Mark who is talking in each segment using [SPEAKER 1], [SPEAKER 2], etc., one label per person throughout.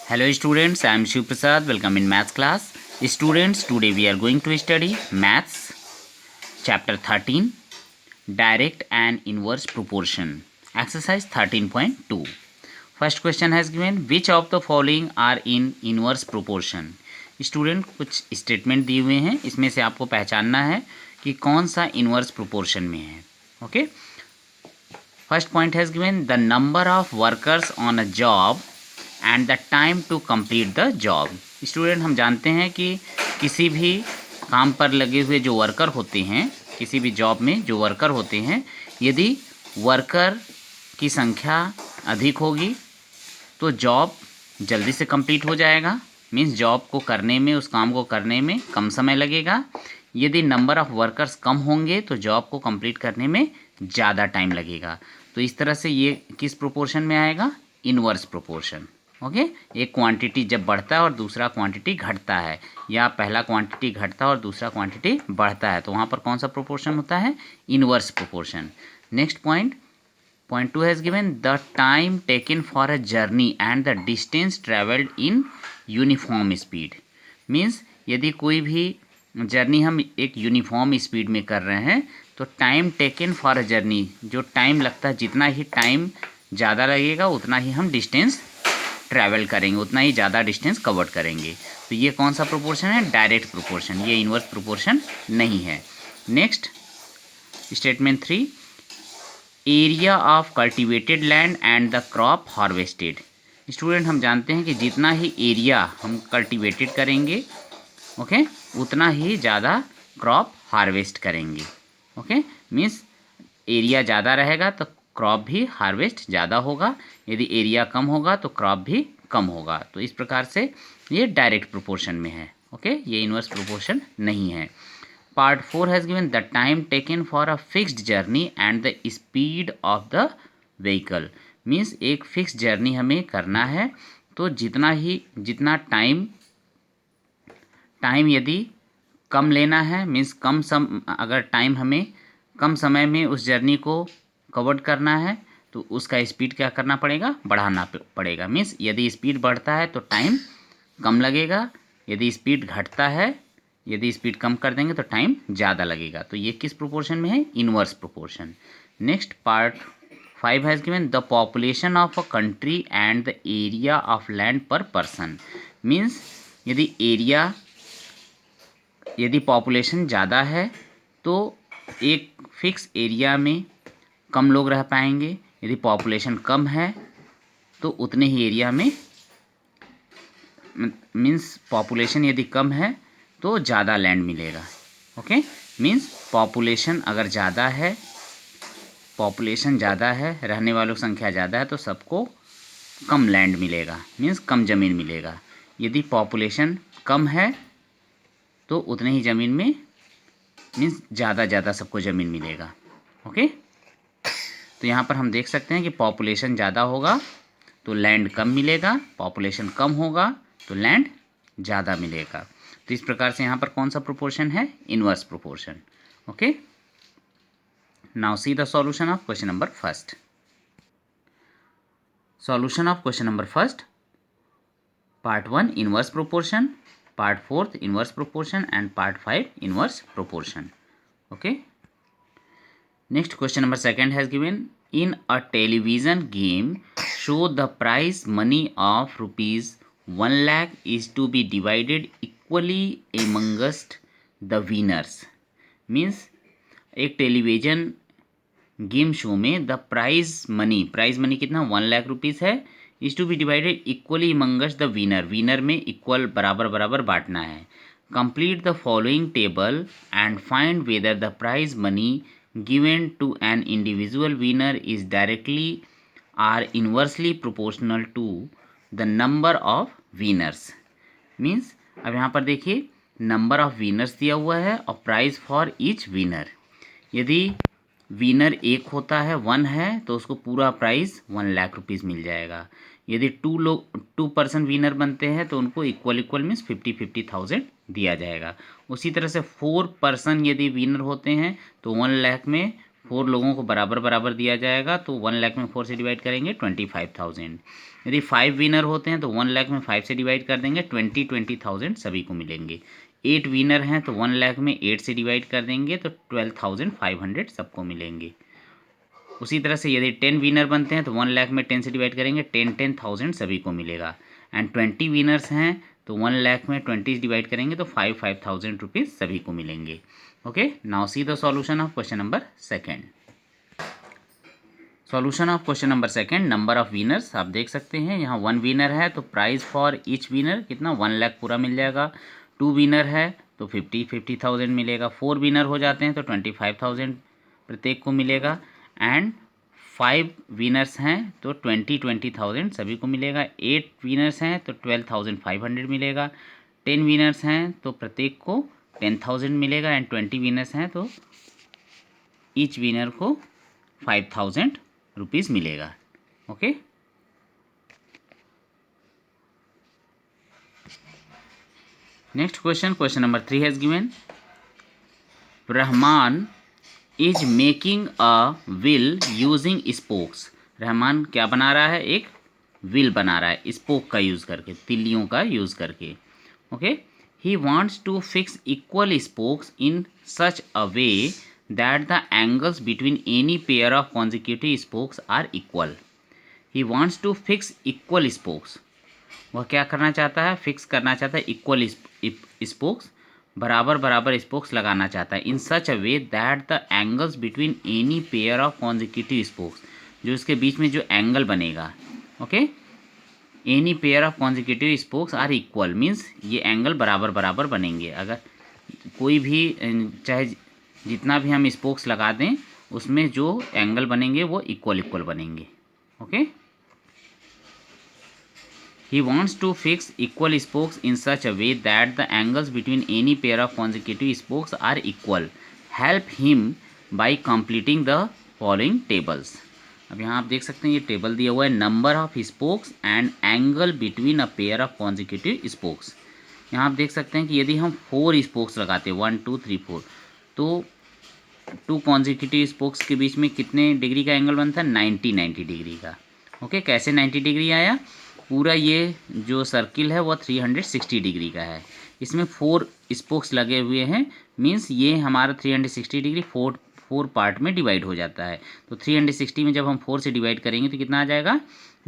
[SPEAKER 1] Hello students, I am Shiv Prasad. Welcome in maths class. Students, today we are going to study maths chapter 13, direct and inverse proportion. Exercise 13.2. First question has given, which of the following are in inverse proportion? Student कुछ statement दिए हुए हैं, इसमें से आपको पहचानना है कि कौन सा इनवर्स प्रोपोर्शन में है. Okay, first point has given the number of workers on a job and the time to complete the job. Student, हम जानते हैं कि किसी भी काम पर लगे हुए जो वर्कर होते हैं, किसी भी जॉब में जो वर्कर होते हैं, यदि वर्कर की संख्या अधिक होगी तो जॉब जल्दी से कंप्लीट हो जाएगा. मीन्स जॉब को करने में, उस काम को करने में कम समय लगेगा. यदि नंबर ऑफ़ वर्कर्स कम होंगे तो जॉब को कंप्लीट करने में ज़्यादा टाइम लगेगा. तो इस तरह से ये किस प्रोपोर्शन में आएगा? Inverse proportion. ओके, एक क्वांटिटी जब बढ़ता है और दूसरा क्वांटिटी घटता है, या पहला क्वांटिटी घटता है और दूसरा क्वांटिटी बढ़ता है, तो वहाँ पर कौन सा प्रोपोर्शन होता है? Inverse proportion. Next point, point 2 has given the time taken for a journey and the distance travelled in uniform speed. Means यदि कोई भी जर्नी हम एक यूनिफॉर्म स्पीड में कर रहे हैं तो time taken for a journey, जो टाइम लगता है, जितना ही टाइम ज़्यादा लगेगा उतना ही हम डिस्टेंस ट्रैवल करेंगे, उतना ही ज़्यादा डिस्टेंस कवर करेंगे. तो ये कौन सा प्रोपोर्शन है? Direct proportion. ये इनवर्स प्रोपोर्शन नहीं है. Next statement 3, area of cultivated land and the crop harvested. Student, हम जानते हैं कि जितना ही एरिया हम कल्टिवेटेड करेंगे, ओके, उतना ही ज़्यादा क्रॉप हार्वेस्ट करेंगे. ओके, मीन्स एरिया ज़्यादा रहेगा तो क्रॉप भी हार्वेस्ट ज़्यादा होगा, यदि एरिया कम होगा तो क्रॉप भी कम होगा. तो इस प्रकार से ये डायरेक्ट प्रोपोर्शन में है. ओके, ये इनवर्स प्रोपोर्शन नहीं है. Part 4 has given the time taken for a fixed journey and the speed of the vehicle. Means एक फिक्स जर्नी हमें करना है तो जितना टाइम यदि कम लेना है, मीन्स अगर टाइम हमें कम समय में उस जर्नी को कवर करना है तो उसका स्पीड क्या करना पड़ेगा? बढ़ाना पड़ेगा. मीन्स यदि स्पीड बढ़ता है तो टाइम कम लगेगा, यदि स्पीड घटता है, यदि स्पीड कम कर देंगे तो टाइम ज़्यादा लगेगा. तो ये किस प्रोपोर्शन में है? Inverse proportion. Next part 5 has given the population of a country and the area of land पर पर्सन. मीन्स यदि पॉपुलेशन ज़्यादा है तो एक फिक्स एरिया में कम लोग रह पाएंगे, यदि पॉपुलेशन कम है तो उतने ही एरिया में, मीन्स पॉपुलेशन यदि कम है तो ज़्यादा लैंड मिलेगा. ओके, मीन्स पॉपुलेशन अगर ज़्यादा है, रहने वालों की संख्या ज़्यादा है तो सबको कम लैंड मिलेगा, मीन्स कम ज़मीन मिलेगा. यदि पॉपुलेशन कम है तो उतने ही ज़मीन में, मीन्स ज़्यादा सबको ज़मीन मिलेगा. ओके, तो यहाँ पर हम देख सकते हैं कि पॉपुलेशन ज़्यादा होगा तो लैंड कम मिलेगा, पॉपुलेशन कम होगा तो लैंड ज़्यादा मिलेगा. तो इस प्रकार से यहाँ पर कौन सा प्रोपोर्शन है? Inverse proportion. Okay, now see the solution of question number first. Solution of question number first, part 1 inverse proportion, part 4 inverse proportion and part 5 inverse proportion. Okay, next question number 2 has given in a television game show the prize money of rupees 1 lakh is to be divided equally amongst the winners. means एक television game show में the prize money कितना? 1 lakh rupees है. Is to be divided equally amongst the winner में equal बराबर बांटना है. Complete the following table and find whether the prize money given to an individual winner is directly or inversely proportional to the number of winners. Means अब यहाँ पर देखिए, number of winners दिया हुआ है और प्राइज फॉर ईच विनर. यदि winner एक होता है, 1 है, तो उसको पूरा प्राइज 1 लाख रुपीज़ मिल जाएगा. यदि 2 पर्सन विनर बनते हैं तो उनको इक्वल मीन्स 50,000 दिया जाएगा. उसी तरह से 4 पर्सन यदि विनर होते हैं तो 1 लाख में 4 लोगों को बराबर बराबर दिया जाएगा तो 1 लाख में 4 से डिवाइड करेंगे 25,000। यदि 5 विनर होते हैं तो 1 लाख में 5 से डिवाइड कर देंगे 20,000 सभी को मिलेंगे। 8 विनर हैं तो 1 लाख में 8 से डिवाइड कर देंगे तो 12,500 सबको मिलेंगे। उसी तरह से यदि 10 विनर बनते हैं तो 1 लाख में 10 से डिवाइड करेंगे 10,000 सभी को मिलेगा। एंड 20 विनर्स हैं तो 1 लाख में 20 डिवाइड करेंगे तो 5,000 रुपीज़ सभी को मिलेंगे। Okay, now see the solution of question number second. Solution of question number second, number of winners आप देख सकते हैं यहाँ 1 विनर है तो प्राइस फॉर ईच विनर कितना 1 लाख पूरा मिल जाएगा। 2 विनर है तो 50,000 मिलेगा। 4 विनर हो जाते हैं तो 25,000 प्रत्येक को मिलेगा। एंड 5 विनर्स हैं तो 20,000 सभी को मिलेगा। 8 विनर्स हैं तो 12,500 मिलेगा। 10 विनर्स हैं तो प्रत्येक को 10,000 मिलेगा। एंड 20 विनर्स हैं तो ईच विनर को 5,000 रुपीज़ मिलेगा। Okay, next question, question number 3 has given Rahman is making a will using spokes. Rahman क्या बना रहा है, एक विल बना रहा है स्पोक का यूज़ करके, तिल्लियों का यूज़ करके। Okay, he wants to fix equal spokes in such a way that the angles between any pair of consecutive spokes are equal. He wants to fix equal spokes. वह क्या करना चाहता है, fix करना चाहता है इक्वल स्पोक्स, बराबर बराबर स्पोक्स लगाना चाहता है। In such a way that the angles between any pair of consecutive spokes, जो इसके बीच में जो एंगल बनेगा, okay, any pair of consecutive spokes are equal, means ये एंगल बराबर बराबर बनेंगे। अगर कोई भी चाहे जितना भी हम स्पोक्स लगा दें उसमें जो एंगल बनेंगे वो इक्वल इक्वल बनेंगे। Okay, he wants to fix equal spokes in such a way that the angles between any pair of consecutive spokes are equal. Help him by completing the following tables. अब यहाँ आप देख सकते हैं ये table दिया हुआ है, number of spokes and angle between a pair of consecutive spokes. यहाँ आप देख सकते हैं कि यदि हम 4 स्पोक्स लगाते हैं 1 2 3 4 तो 2 कॉन्जिक्यूटिव स्पोक्स के बीच में कितने डिग्री का एंगल बनता है, 90 डिग्री का। ओके, कैसे 90 डिग्री आया, पूरा ये जो सर्किल है वो 360 डिग्री का है। इसमें 4 स्पोक्स लगे हुए हैं, मीन्स ये हमारा 360 डिग्री 4 पार्ट में डिवाइड हो जाता है। तो 360 में जब हम 4 से डिवाइड करेंगे तो कितना आ जाएगा,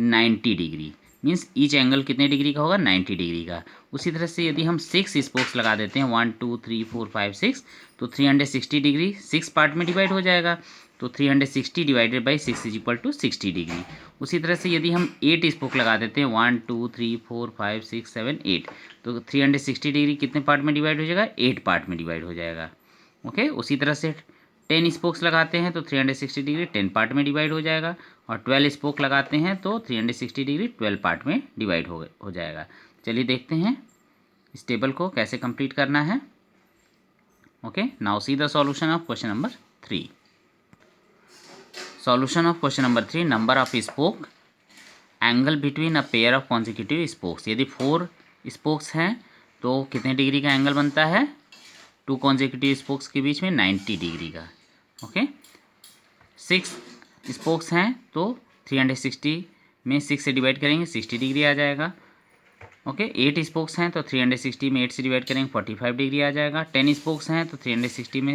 [SPEAKER 1] 90 डिग्री। मीन्स ईच एंगल कितने डिग्री का होगा, 90 डिग्री का। उसी तरह से यदि हम 6 स्पोक्स लगा देते हैं 1 2 3 4 5 6 तो 360 डिग्री 6 पार्ट में डिवाइड हो जाएगा। तो 360 divided by 6 is equal to 60 degree. उसी तरह से यदि हम 8 स्पोक लगा देते हैं 1 2 3 4 5 6 7 8 तो 360 डिग्री कितने पार्ट में डिवाइड हो जाएगा, 8 पार्ट में डिवाइड हो जाएगा। ओके, उसी तरह से 10 स्पोक्स लगाते हैं तो 360 डिग्री 10 पार्ट में डिवाइड हो जाएगा। और 12 स्पोक लगाते हैं तो 360 डिग्री 12 पार्ट में डिवाइड हो जाएगा। चलिए देखते हैं इस टेबल को कैसे कंप्लीट करना है। Okay, now see the solution of question number 3। Solution of question number 3, number of spoke angle between a pair of consecutive spokes. यदि 4 स्पोक्स हैं तो कितने डिग्री का एंगल बनता है, 2 कॉन्जिक्यूटिव स्पोक्स के बीच में 90 डिग्री का। ओके, 6 स्पोक्स हैं तो 360 में 6 से डिवाइड करेंगे 60 डिग्री आ जाएगा। ओके, 8 स्पोक्स हैं तो 360 में 8 से डिवाइड करेंगे 45 डिग्री आ जाएगा। 10 स्पोक्स हैं तो 360 में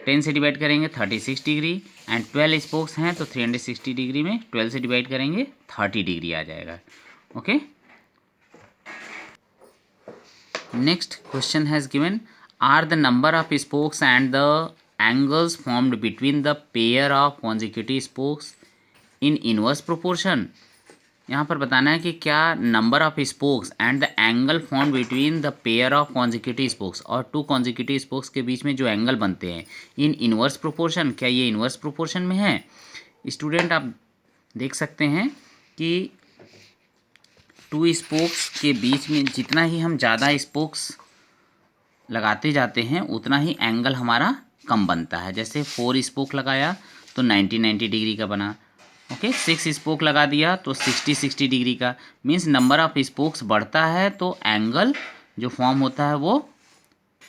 [SPEAKER 1] 10 से डिवाइड करेंगे 36 डिग्री। एंड 12 स्पोक्स हैं तो 360 डिग्री में 12 से डिवाइड करेंगे 30 डिग्री आ जाएगा। Okay, next question has given are the number of spokes and the angles formed between the pair of consecutive spokes in inverse proportion। यहाँ पर बताना है कि क्या number of spokes and the angle form between the pair of consecutive spokes और 2 consecutive spokes के बीच में जो एंगल बनते हैं इन इनवर्स प्रोपोर्शन, क्या ये इनवर्स प्रोपोर्शन में है। स्टूडेंट आप देख सकते हैं कि 2 स्पोक्स के बीच में जितना ही हम ज़्यादा स्पोक्स लगाते जाते हैं उतना ही एंगल हमारा कम बनता है। जैसे 4 स्पोक लगाया तो 90 डिग्री का बना। ओके, 6 स्पोक लगा दिया तो 60 डिग्री का। मीन्स नंबर ऑफ स्पोक्स बढ़ता है तो एंगल जो फॉर्म होता है वो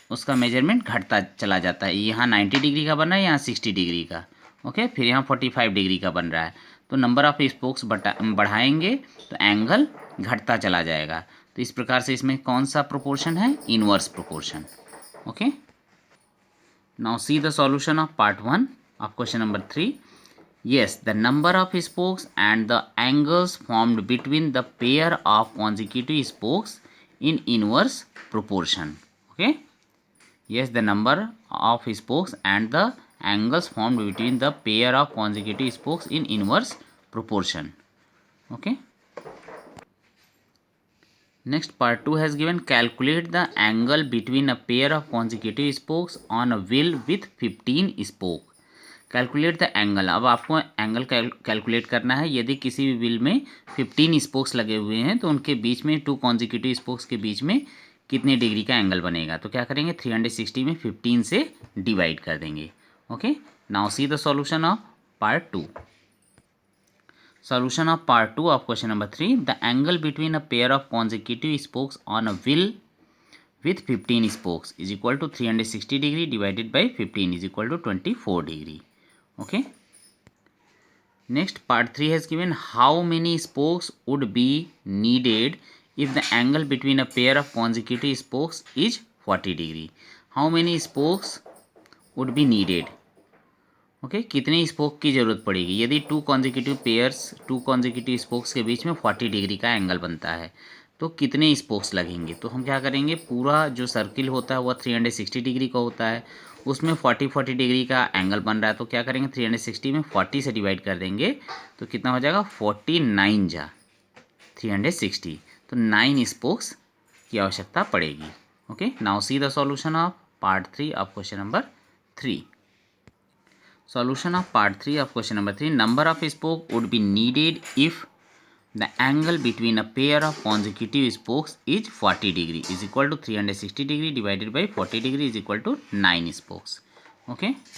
[SPEAKER 1] उसका मेजरमेंट घटता चला जाता है। यहाँ 90 डिग्री का बना है, यहाँ 60 डिग्री का। ओके, फिर यहाँ 45 डिग्री का बन रहा है, तो नंबर ऑफ स्पोक्स बढ़ाएंगे तो एंगल घटता चला जाएगा। तो इस प्रकार से इसमें कौन सा प्रोपोर्शन है, inverse proportion. Okay, now see the solution of part 1 of question number 3। Yes, the number of spokes and the angles formed between the pair of consecutive spokes in inverse proportion. Okay. Yes, the number of spokes and the angles formed between the pair of consecutive spokes in inverse proportion. Okay. Next, part 2 has given calculate the angle between a pair of consecutive spokes on a wheel with 15 spoke. Calculate the angle. अब आपको angle calculate करना है। यदि किसी भी wheel में 15 spokes लगे हुए हैं तो उनके बीच में 2 कॉन्जिक्यूटिव स्पोक्स के बीच में कितने डिग्री का एंगल बनेगा। तो क्या करेंगे, 360 में 15 से डिवाइड कर देंगे। Okay, now see the solution of part 2। Solution of part 2 of question number 3। The angle between a pair of consecutive spokes on a wheel with 15 spokes is equal to 360 degree divided by 15 is equal to 24 degree. Okay. Next, part 3 has given how many spokes would be needed if the angle between a pair of consecutive spokes is 40 degree. How many spokes would be needed? Okay, कितने spoke की ज़रूरत पड़ेगी यदि 2 consecutive spokes के बीच में 40 degree का angle बनता है, तो कितने स्पोक्स लगेंगे। तो हम क्या करेंगे, पूरा जो सर्किल होता है वह 360 डिग्री का होता है, उसमें 40 डिग्री का एंगल बन रहा है। तो क्या करेंगे, 360 में 40 से डिवाइड कर देंगे तो कितना हो जाएगा, 49 जा 360, तो 9 स्पोक्स की आवश्यकता पड़ेगी। Okay, now see the solution of part 3 of question number 3। Solution of part 3 of question number 3. Number of spokes would be needed if the angle between a pair of consecutive spokes is 40 degree is equal to 360 degree divided by 40 degree is equal to 9 spokes. Okay.